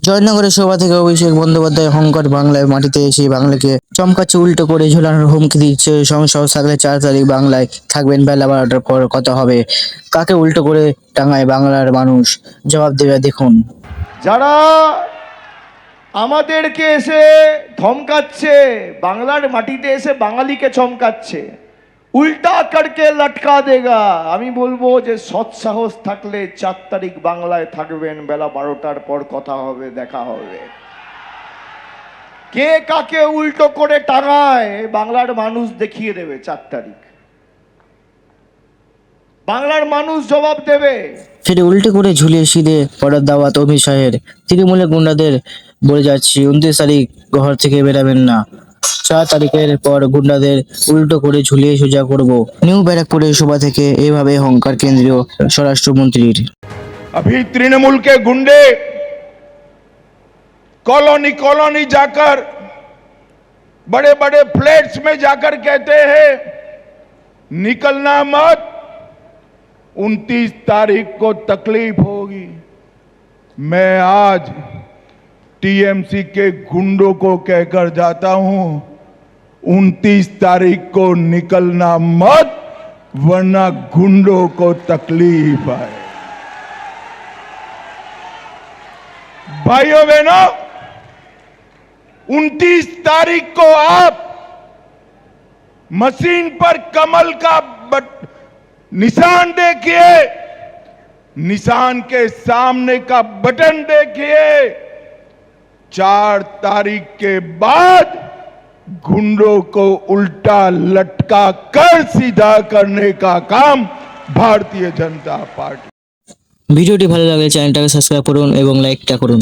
জয়নগরের সভা থেকে অভিষেক বন্দ্যোপাধ্যায় অহংকার বাংলায় মাটিতে এসে বাংলাকে চমকাচ্ছে, উল্টো করে ঝোলানোর হুমকি দিচ্ছে। সংসদ থাকলে 4 তারিখ বাংলায় থাকবেন, বেলা 12টার পর কথা হবে। কাকে উল্টো করে টাঙায় বাংলার মানুষ? জবাব দেবে দেখুন। যারা আমাদেরকে এসে ধমকাচ্ছে, বাংলার মাটিতে এসে বাঙালিকে চমকাচ্ছে, উল্টা করকে লটকা দেগা, আমি বলবো যে সৎ সাহস থাকলে 4 তারিখ বাংলায় থাকবেন, বেলা 12টার পর কথা হবে, দেখা হবে। কে কাকে উল্টো করে টাঙায় বাংলার মানুষ দেখিয়ে দেবে। 4 তারিখ বাংলার মানুষ জবাব দেবে। ফিরে উল্টে করে ঝুলিয়ে সিধে পড়ার দাওয়াত অমিত শাহের। তৃণমূলের গুন্ডাদের বলে যাচ্ছি, 29 তারিখ ঘর থেকে বেরাবেন না। 4 তারিখের পর গুন্ডাদের উল্টো করে ঝুলিয়ে সোজা করব। নিউ ব্যারাকপুরের সভা থেকে এভাবে অহংকার কেন্দ্রীয় স্বরাষ্ট্রমন্ত্রীর। अभी तृणमूल के गुंडे कॉलोनी कॉलोनी जाकर, बड़े बड़े फ्लैट्स में जाकर कहते हैं निकलना मत, 29 तारीख को तकलीफ होगी। मैं आज टीएमसी के गुंडों को कहकर जाता हूं, 29 तारीख को निकलना मत, वरना गुंडों को तकलीफ आए। भाइयों बहनों, 29 तारीख को आप मशीन पर कमल का निशान देखिए, निशान के सामने का बटन देखिए। 4 तारीख के बाद गुंडों को उल्टा लटका कर सीधा करने का काम भारतीय जनता पार्टी। ভিডিওটি ভালো লাগলে চ্যানেলটাকে সাবস্ক্রাইব করুন এবং লাইকটা করুন।